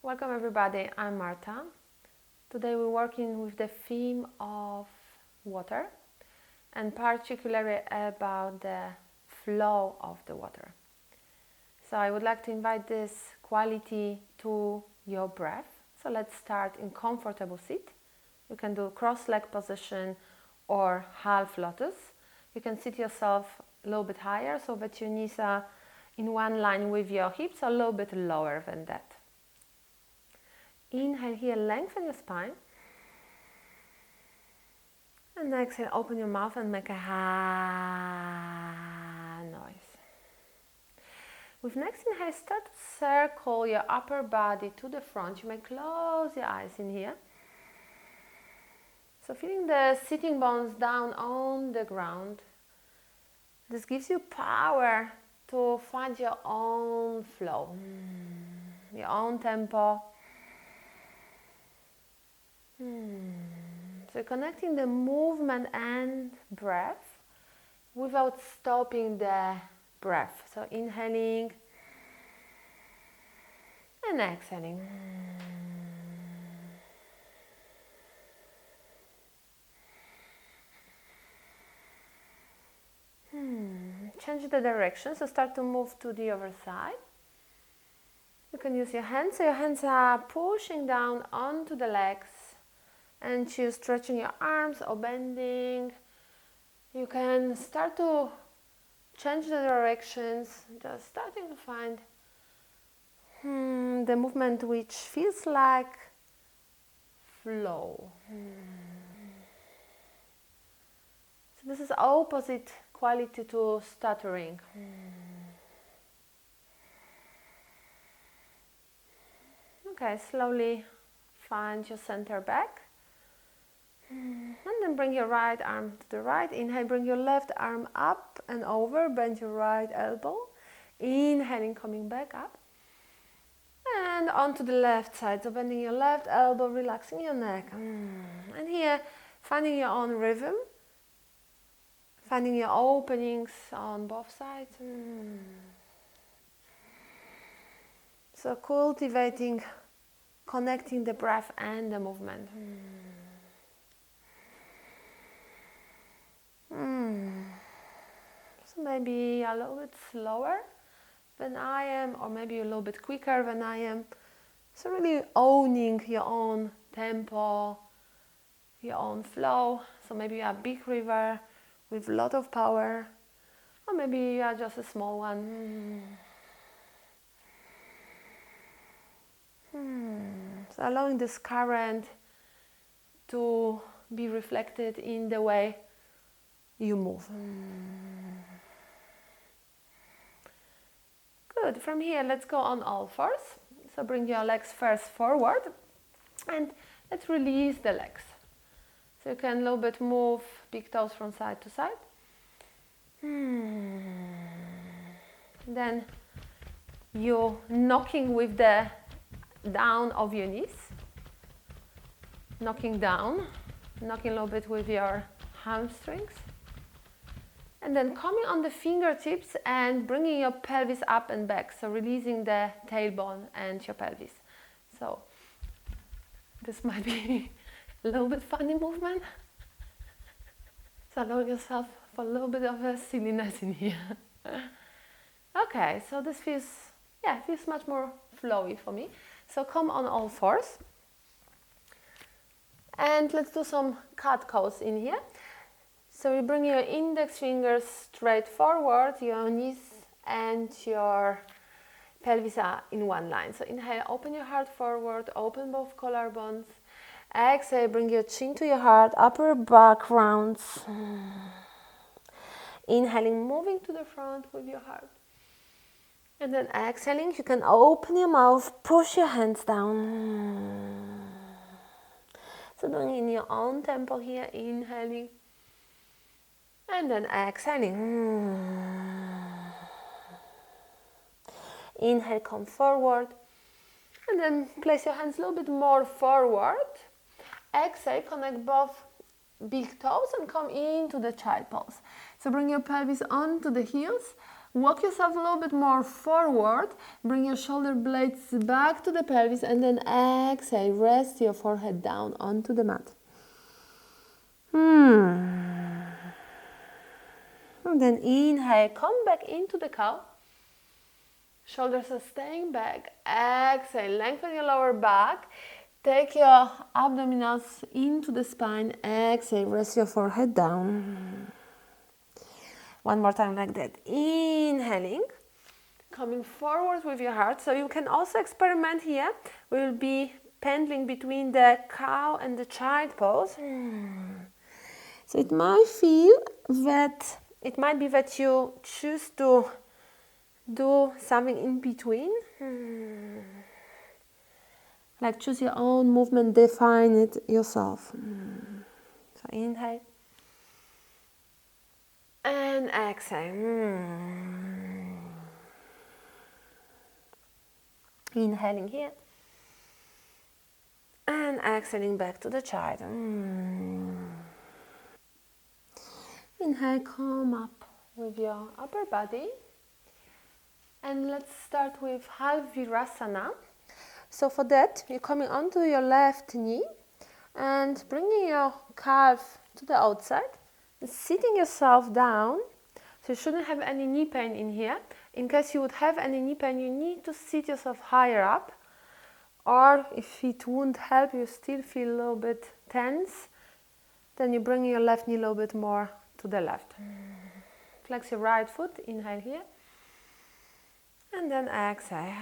Welcome everybody, I'm Marta. Today we're working with the theme of water and particularly about the flow of the water. So I would like to invite this quality to your breath. So let's start in comfortable seat. You can do cross-leg position or half lotus. You can sit yourself a little bit higher so that your knees are in one line with your hips, a little bit lower than that. Inhale here, lengthen your spine. And exhale, open your mouth and make a ha noise. With next inhale, start to circle your upper body to the front. You may close your eyes in here. So feeling the sitting bones down on the ground. This gives you power to find your own flow, your own tempo. So connecting the movement and breath without stopping the breath. So inhaling and exhaling. Change the direction, so start to move to the other side. You can use your hands, so your hands are pushing down onto the legs. And choose stretching your arms or bending. You can start to change the directions, just starting to find the movement which feels like flow. So this is opposite quality to stuttering. Okay, slowly find your center back. And then bring your right arm to the right. Inhale, bring your left arm up and over. Bend your right elbow. Inhaling, coming back up. And onto the left side. So bending your left elbow, relaxing your neck. And here, finding your own rhythm. Finding your openings on both sides. So cultivating, connecting the breath and the movement. So maybe a little bit slower than I am, or maybe a little bit quicker than I am. So really owning your own tempo, your own flow. So maybe you are a big river with a lot of power, or maybe you are just a small one. So allowing this current to be reflected in the way you move. Good. From here, let's go on all fours. So bring your legs first forward and let's release the legs. So you can a little bit move big toes from side to side. Then you knocking with the down of your knees. Knocking down. Knocking a little bit with your hamstrings. And then coming on the fingertips and bringing your pelvis up and back. So releasing the tailbone and your pelvis. So this might be a little bit funny movement. So allow yourself for a little bit of a silliness in here. Okay, so this feels much more flowy for me. So come on all fours. And let's do some cat cows in here. So you bring your index fingers straight forward, your knees and your pelvis are in one line. So inhale, open your heart forward, open both collarbones. Exhale, bring your chin to your heart, upper back rounds. Inhaling, moving to the front with your heart. And then exhaling, you can open your mouth, push your hands down. So doing in your own tempo here, inhaling. And then exhaling. Inhale, come forward. And then place your hands a little bit more forward. Exhale, connect both big toes and come into the child pose. So bring your pelvis onto the heels. Walk yourself a little bit more forward. Bring your shoulder blades back to the pelvis and then exhale. Rest your forehead down onto the mat. And then inhale, come back into the cow. Shoulders are staying back. Exhale, lengthen your lower back. Take your abdominals into the spine. Exhale, rest your forehead down. One more time like that. Inhaling, coming forward with your heart. So you can also experiment here. We will be pendling between the cow and the child pose. So it might be that you choose to do something in between. Like choose your own movement, define it yourself. So inhale. And exhale. Inhaling here. And exhaling back to the child. Inhale, come up with your upper body. And let's start with half virasana. So for that, you're coming onto your left knee and bringing your calf to the outside. And sitting yourself down. So you shouldn't have any knee pain in here. In case you would have any knee pain, you need to sit yourself higher up. Or if it won't help, you still feel a little bit tense, then you bring your left knee a little bit more to the left. Flex your right foot, inhale here. And then exhale.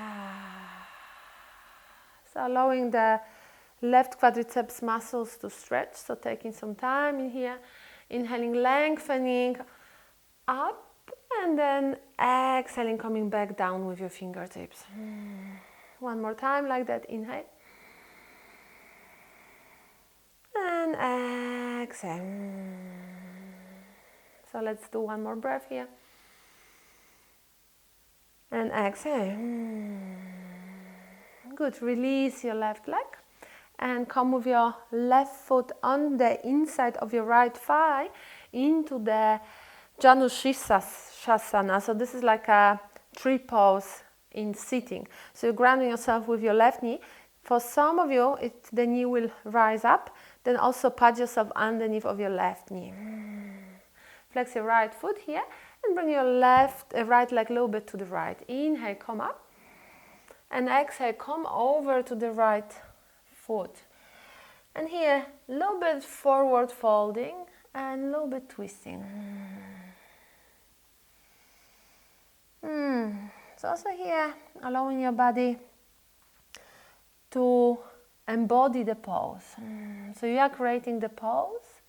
So allowing the left quadriceps muscles to stretch. So taking some time in here. Inhaling, lengthening up. And then exhaling, coming back down with your fingertips. One more time like that. Inhale. And exhale. So let's do one more breath here. And exhale. Good. Release your left leg. And come with your left foot on the inside of your right thigh into the Janushirasana. So this is like a tree pose in sitting. So you're grounding yourself with your left knee. For some of you, the knee will rise up. Then also pat yourself underneath of your left knee. Flex your right foot here and bring your right leg a little bit to the right. Inhale, come up. And exhale, come over to the right foot. And here, a little bit forward folding and a little bit twisting. So also here, allowing your body to embody the pose. So you are creating the pose.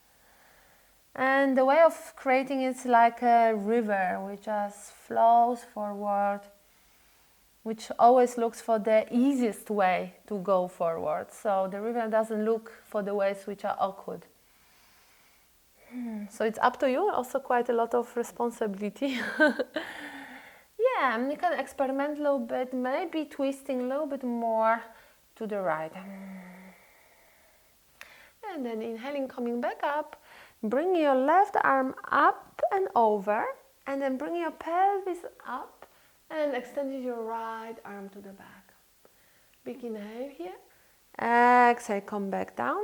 And the way of creating it is like a river which just flows forward, which always looks for the easiest way to go forward. So the river doesn't look for the ways which are awkward. So it's up to you, also quite a lot of responsibility. Yeah, and you can experiment a little bit, maybe twisting a little bit more to the right. And then inhaling, coming back up, bring your left arm up and over, and then bring your pelvis up and extend your right arm to the back. Big inhale here. Exhale, come back down.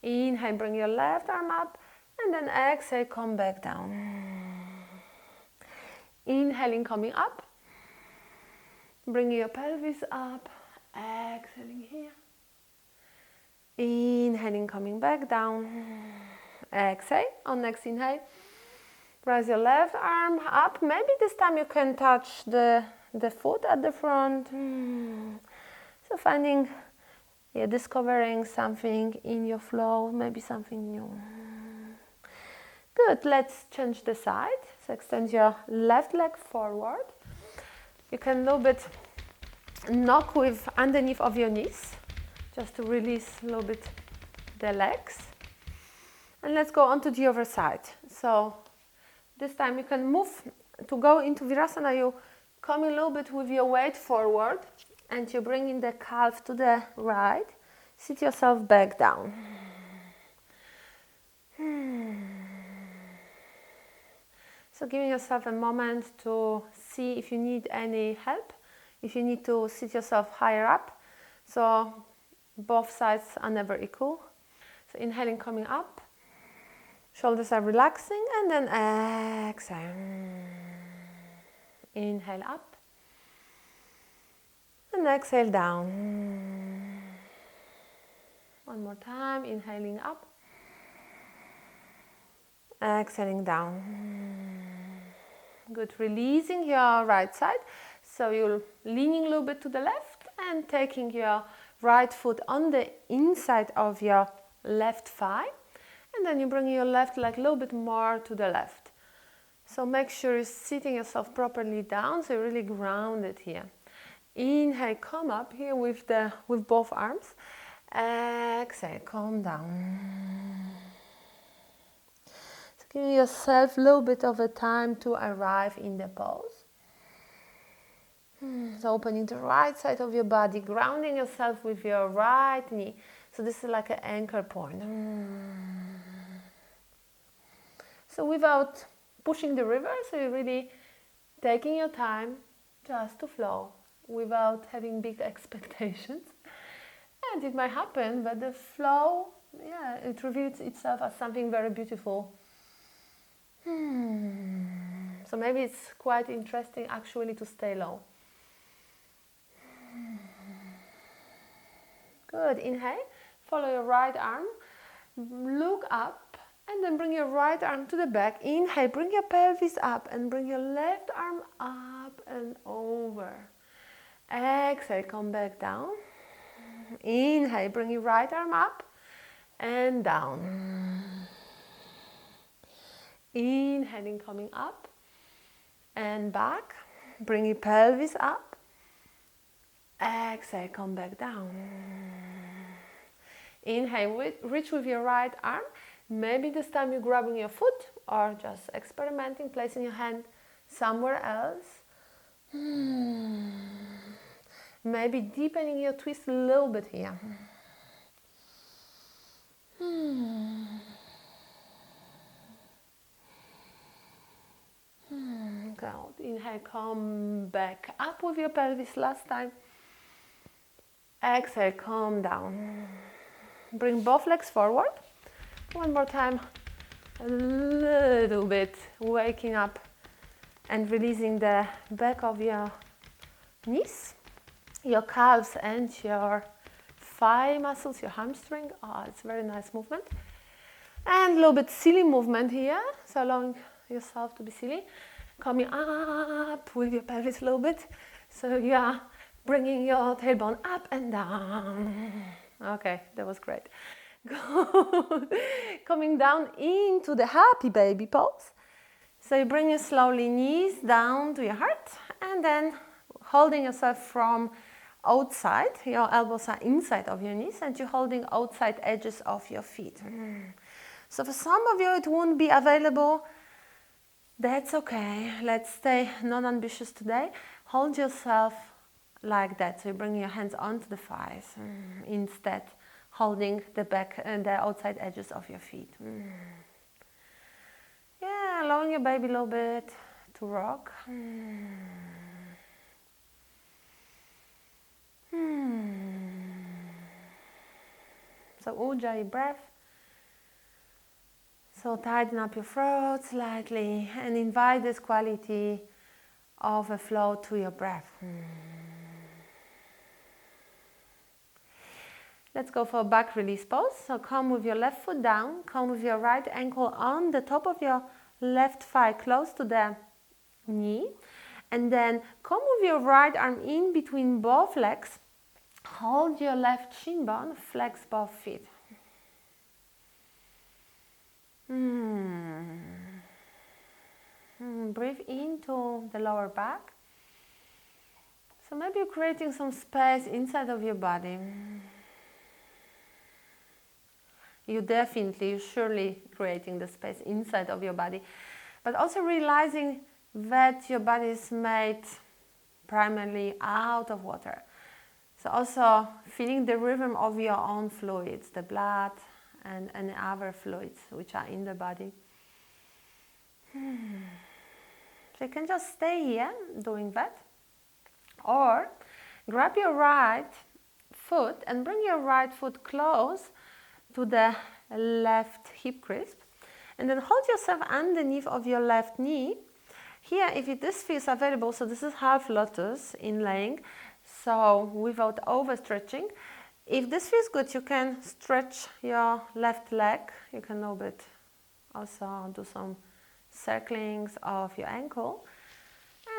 Inhale, bring your left arm up, and then exhale, come back down. Inhaling, coming up. Bring your pelvis up. Exhaling here. Inhaling, coming back down. Exhale. On next inhale, raise your left arm up. Maybe this time you can touch the foot at the front. So finding, discovering something in your flow, maybe something new. Good. Let's change the side. So extend your left leg forward. You can a little bit knock with underneath of your knees, just to release a little bit the legs. And let's go on to the other side. So this time you can move to go into Virasana. You come a little bit with your weight forward and you bring in the calf to the right. Sit yourself back down. So So giving yourself a moment to see if you need any help, if you need to sit yourself higher up. So both sides are never equal. So inhaling, coming up, shoulders are relaxing, and then exhale. Inhale up, and exhale down. One more time, inhaling up, exhaling down. Good, releasing your right side. So you're leaning a little bit to the left and taking your right foot on the inside of your left thigh. And then you bring your left leg a little bit more to the left. So make sure you're sitting yourself properly down, so you're really grounded here. Inhale, come up here with both arms. Exhale, calm down. So give yourself a little bit of a time to arrive in the pose. So opening the right side of your body, grounding yourself with your right knee. So this is like an anchor point. So without pushing the river, so you're really taking your time just to flow without having big expectations. And it might happen, but the flow, it reveals itself as something very beautiful. So maybe it's quite interesting actually to stay low. Good, inhale, follow your right arm, look up, and then bring your right arm to the back. Inhale, bring your pelvis up and bring your left arm up and over. Exhale, come back down. Inhale, bring your right arm up and down. Inhaling, coming up and back. Bring your pelvis up. Exhale, come back down. Inhale, reach with your right arm. Maybe this time you're grabbing your foot or just experimenting, placing your hand somewhere else. Maybe deepening your twist a little bit here. Good. Inhale, come back up with your pelvis last time. Exhale, calm down. Bring both legs forward. One more time. A little bit waking up and releasing the back of your knees, your calves and your thigh muscles, your hamstring. Oh, it's a very nice movement. And a little bit silly movement here. So allowing yourself to be silly. Coming up with your pelvis a little bit. So you are bringing your tailbone up and down. Okay, that was great. Good. Coming down into the happy baby pose. So you bring your slowly knees down to your heart and then holding yourself from outside. Your elbows are inside of your knees and you're holding outside edges of your feet. So for some of you it won't be available. That's okay. Let's stay non-ambitious today. Hold yourself like that. So you bring your hands onto the thighs instead, holding the back and the outside edges of your feet. Yeah, allowing your baby a little bit to rock. So Ujjayi breath. So tighten up your throat slightly and invite this quality of a flow to your breath. Let's go for a back release pose. So come with your left foot down, come with your right ankle on the top of your left thigh close to the knee, and then come with your right arm in between both legs, hold your left shin bone, flex both feet. Breathe into the lower back. So maybe you're creating some space inside of your body. You're surely creating the space inside of your body, but also realizing that your body is made primarily out of water. So also feeling the rhythm of your own fluids, the blood and other fluids which are in the body. So you can just stay here doing that. Or grab your right foot and bring your right foot close to the left hip crisp. And then hold yourself underneath of your left knee. Here, if this feels available, so this is half lotus in laying, so without overstretching. If this feels good, you can stretch your left leg. You can a little bit also do some circlings of your ankle.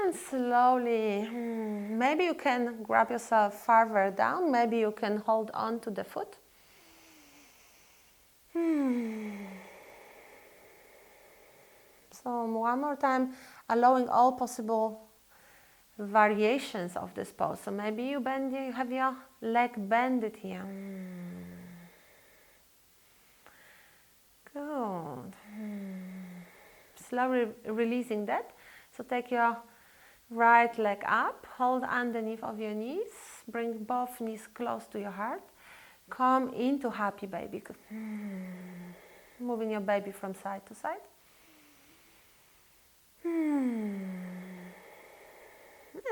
And slowly, maybe you can grab yourself farther down, maybe you can hold on to the foot. So one more time, allowing all possible variations of this pose. So maybe you have your leg bended here. Good. Slowly releasing that. So take your right leg up, hold underneath of your knees, bring both knees close to your heart. Come into happy baby. Moving your baby from side to side. And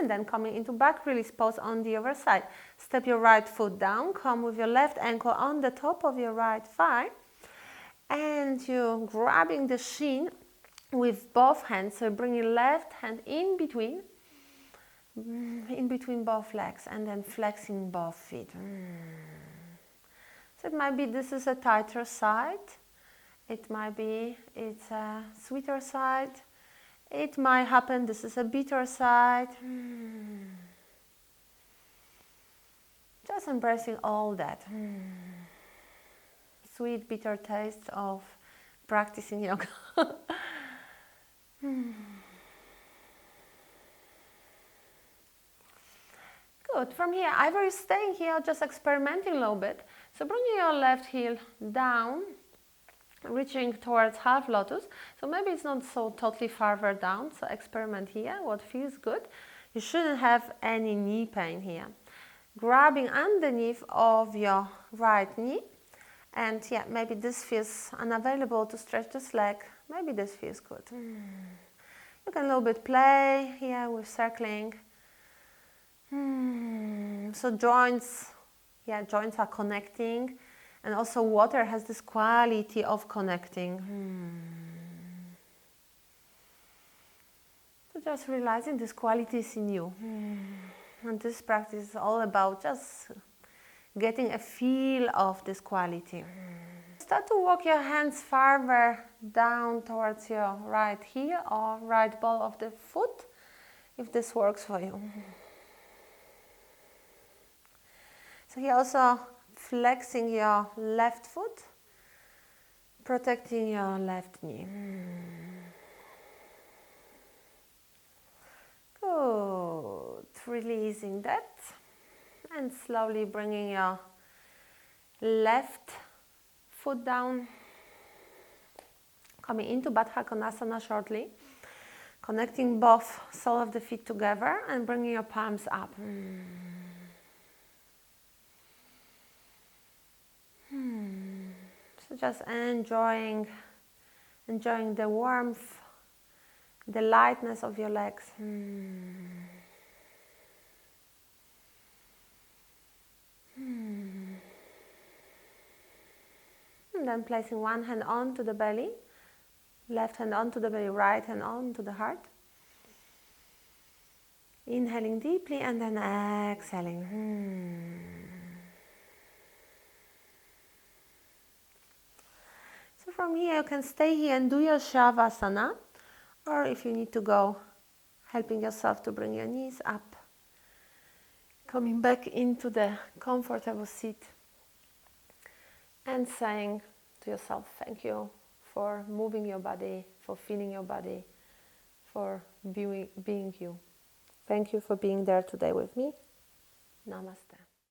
then coming into back release pose on the other side. Step your right foot down, come with your left ankle on the top of your right thigh. And you're grabbing the shin with both hands. So bring your left hand in between both legs, and then flexing both feet. So it might be this is a tighter side. It might be it's a sweeter side. It might happen this is a bitter side. Just embracing all that. Sweet, bitter taste of practicing yoga. Good. From here, either you're staying here or just experimenting a little bit. So bringing your left heel down, reaching towards half lotus. So maybe it's not so totally farther down. So experiment here, what feels good. You shouldn't have any knee pain here. Grabbing underneath of your right knee. And yeah, maybe this feels unavailable to stretch this leg. Maybe this feels good. You can a little bit play here with circling. So joints are connecting, and also water has this quality of connecting. So just realizing this quality is in you. And this practice is all about just getting a feel of this quality. Start to walk your hands farther down towards your right heel or right ball of the foot, if this works for you. So here also flexing your left foot, protecting your left knee. Good. Releasing that. And slowly bringing your left foot down. Coming into Baddha Konasana shortly. Connecting both soles of the feet together and bringing your palms up. So just enjoying the warmth, the lightness of your legs. And then placing one hand onto the belly, left hand onto the belly, right hand onto the heart. Inhaling deeply and then exhaling. So from here you can stay here and do your Shavasana, or if you need to go, helping yourself to bring your knees up. Coming back into the comfortable seat and saying to yourself, thank you for moving your body, for feeling your body, for being you. Thank you for being there today with me. Namaste.